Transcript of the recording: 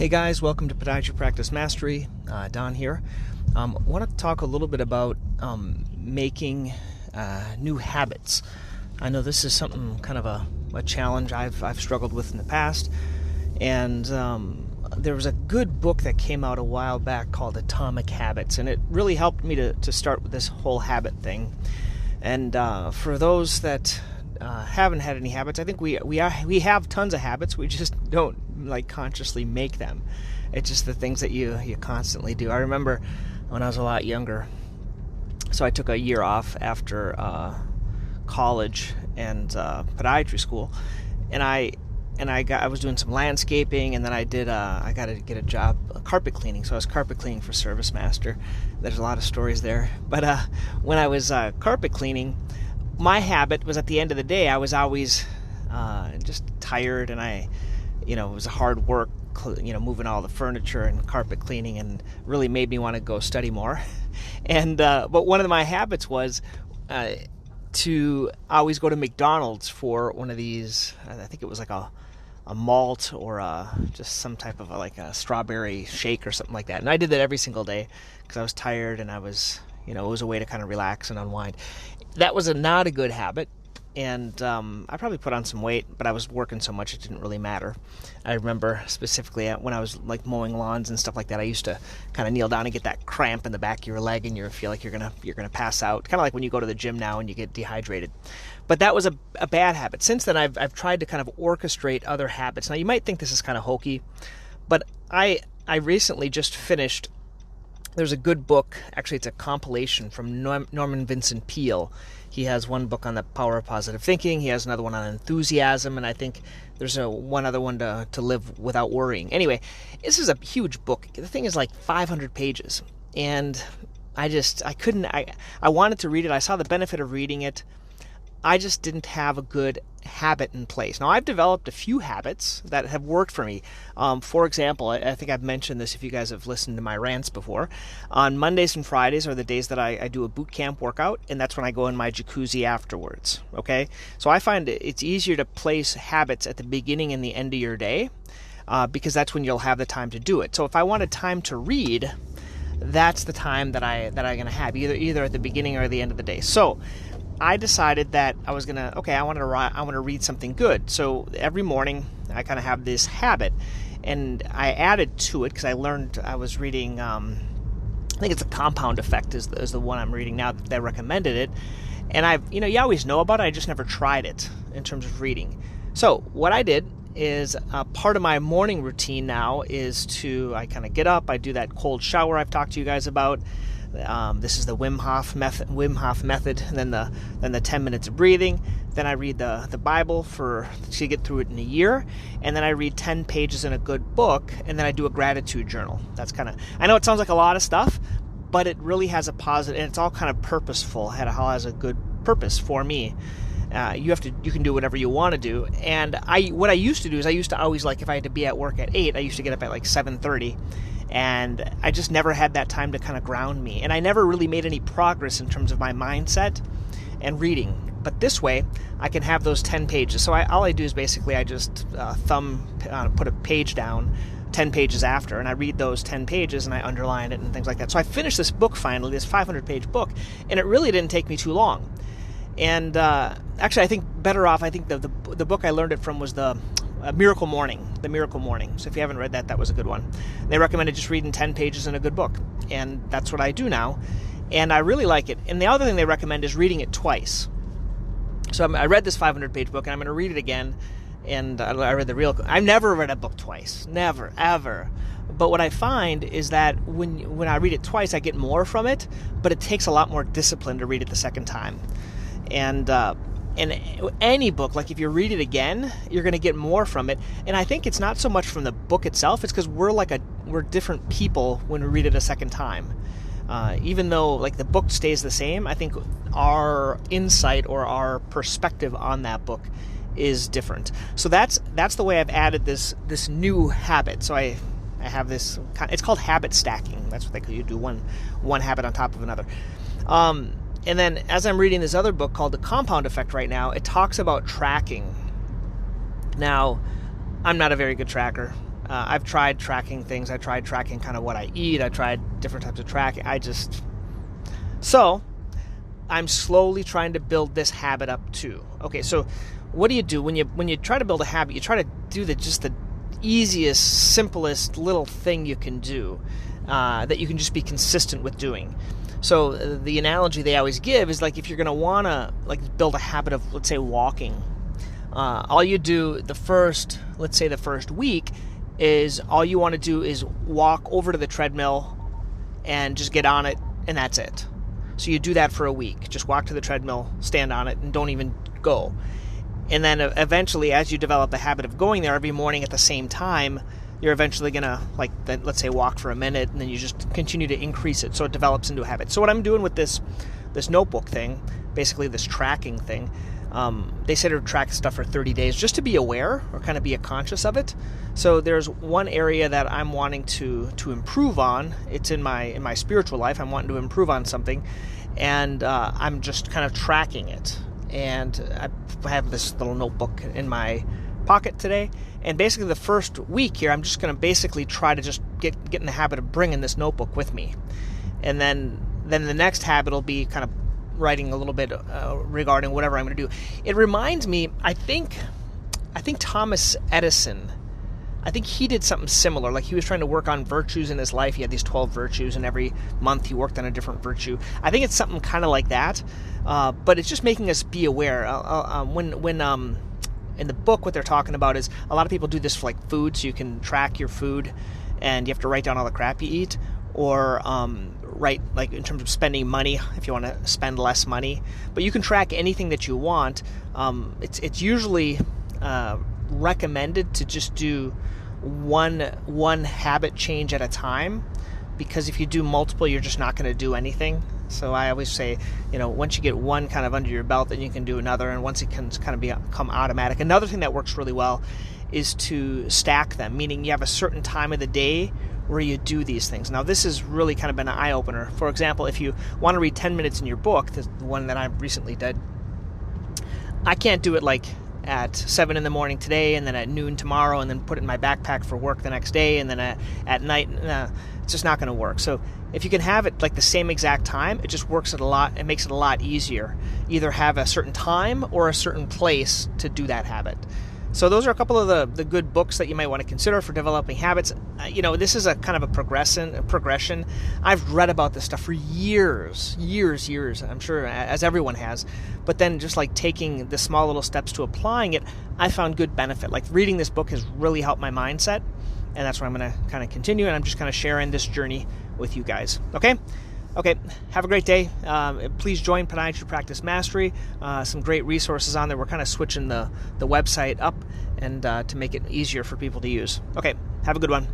Hey guys, welcome to Podiatry Practice Mastery. Don here. I want to talk a little bit about making new habits. I know this is something kind of a challenge I've struggled with in the past, and there was a good book that came out a while back called Atomic Habits, and it really helped me to start with this whole habit thing. And for those that haven't had any habits, I think we have tons of habits. We just don't consciously make them. It's just the things that you constantly do. I remember when I was a lot younger, so I took a year off after college and podiatry school, and I was doing some landscaping, and then I got to get a job carpet cleaning. So I was carpet cleaning for Service Master. There's a lot of stories there, but when I was carpet cleaning, my habit was at the end of the day I was always just tired, and it was hard work, moving all the furniture and carpet cleaning, and really made me want to go study more. And but one of my habits was to always go to McDonald's for one of these. I think it was like a malt or just some type of a strawberry shake or something like that. And I did that every single day because I was tired, and I was, it was a way to kind of relax and unwind. That was not a good habit, and I probably put on some weight, but I was working so much it didn't really matter. I remember specifically when I was mowing lawns and stuff like that, I used to kind of kneel down and get that cramp in the back of your leg, and you feel like you're gonna pass out, kind of like when you go to the gym now and you get dehydrated. But that was a bad habit. Since then, I've tried to kind of orchestrate other habits. Now you might think this is kind of hokey, but I recently just finished. There's a good book, actually it's a compilation from Norman Vincent Peale. He has one book on the power of positive thinking, he has another one on enthusiasm, and I think there's one other one to live without worrying. Anyway, this is a huge book. The thing is 500 pages, and I wanted to read it. I saw the benefit of reading it. I just didn't have a good habit in place. Now, I've developed a few habits that have worked for me. For example, I think I've mentioned this if you guys have listened to my rants before. On Mondays and Fridays are the days that I do a boot camp workout, and that's when I go in my jacuzzi afterwards. Okay? So I find it's easier to place habits at the beginning and the end of your day because that's when you'll have the time to do it. So if I wanted time to read, that's the time that I'm going to have, either at the beginning or the end of the day. So I decided that I was I want to read something good. So every morning I kind of have this habit, and I added to it because I was reading. I think it's a Compound Effect is the one I'm reading now. They recommended it, and you always know about it. I just never tried it in terms of reading. So what I did is part of my morning routine now is I kind of get up. I do that cold shower I've talked to you guys about. This is the Wim Hof method, and then the 10 minutes of breathing. Then I read the Bible to get through it in a year, and then I read 10 pages in a good book, and then I do a gratitude journal. That's I know it sounds like a lot of stuff, but it really has a positive, and it's all kind of purposeful. It all has a good purpose for me. You can do whatever you want to do. And what I used to do is I used to always, if I had to be at work at 8, I used to get up at 7:30. And I just never had that time to kind of ground me. And I never really made any progress in terms of my mindset and reading. But this way, I can have those 10 pages. So all I do is basically I just put a page down 10 pages after, and I read those 10 pages, and I underline it and things like that. So I finished this book finally, this 500-page book, and it really didn't take me too long. And actually, I think the book I learned it from was the Miracle Morning. The Miracle Morning. So if you haven't read that was a good one. They recommended just reading 10 pages in a good book. And that's what I do now. And I really like it. And the other thing they recommend is reading it twice. So I read this 500-page book, and I'm going to read it again. And I read I've never read a book twice. Never, ever. But what I find is that when I read it twice, I get more from it. But it takes a lot more discipline to read it the second time. And any book, if you read it again, you're going to get more from it. And I think it's not so much from the book itself. It's because we're different people when we read it a second time. Even though the book stays the same, I think our insight or our perspective on that book is different. So that's the way I've added this new habit. So I have this. It's called habit stacking. That's what they call. You do one habit on top of another. And then as I'm reading this other book called The Compound Effect right now, it talks about tracking. Now, I'm not a very good tracker. I've tried tracking things. I tried tracking kind of what I eat. I tried different types of tracking. So I'm slowly trying to build this habit up too. Okay, so what do you do when you try to build a habit? You try to do just the easiest, simplest little thing you can do that you can just be consistent with doing. So the analogy they always give is like if you're going to want to like build a habit of, let's say, walking, all you do the first week is all you want to do is walk over to the treadmill and just get on it, and that's it. So you do that for a week. Just walk to the treadmill, stand on it, and don't even go. And then eventually, as you develop a habit of going there every morning at the same time, you're eventually going to, let's say, walk for a minute, and then you just continue to increase it so it develops into a habit. So what I'm doing with this notebook thing, basically this tracking thing, they say to track stuff for 30 days just to be aware or kind of be conscious of it. So there's one area that I'm wanting to improve on. It's in my spiritual life. I'm wanting to improve on something, and I'm just kind of tracking it. And I have this little notebook in my pocket today, and basically the first week here I'm just going to basically try to just get in the habit of bringing this notebook with me, and then the next habit will be kind of writing a little bit regarding whatever I'm going to do. It reminds me, I think Thomas Edison, I think he did something similar. Like he was trying to work on virtues in his life. He had these 12 virtues, and every month he worked on a different virtue. I think it's something kind of like that, but it's just making us be aware. When in the book, what they're talking about is a lot of people do this for like food, so you can track your food, and you have to write down all the crap you eat, or write like in terms of spending money if you want to spend less money. But you can track anything that you want. It's usually recommended to just do one habit change at a time, because if you do multiple, you're just not going to do anything. So I always say, once you get one kind of under your belt, then you can do another, and once it can kind of become automatic. Another thing that works really well is to stack them, meaning you have a certain time of the day where you do these things. Now, this has really kind of been an eye-opener. For example, if you want to read 10 minutes in your book, the one that I recently did, I can't do it like at 7 in the morning today, and then at noon tomorrow, and then put it in my backpack for work the next day, and then at night. It's just not going to work. So if you can have it like the same exact time, it just works it makes it a lot easier. Either have a certain time or a certain place to do that habit. So those are a couple of the good books that you might want to consider for developing habits. This is a kind of a progression. I've read about this stuff for years, I'm sure, as everyone has. But then just like taking the small little steps to applying it, I found good benefit. Like reading this book has really helped my mindset, and that's where I'm going to kind of continue, and I'm just kind of sharing this journey with you guys. Okay, have a great day. Please join Podiatry Practice Mastery. Some great resources on there. We're kind of switching the website up and to make it easier for people to use. Okay, have a good one.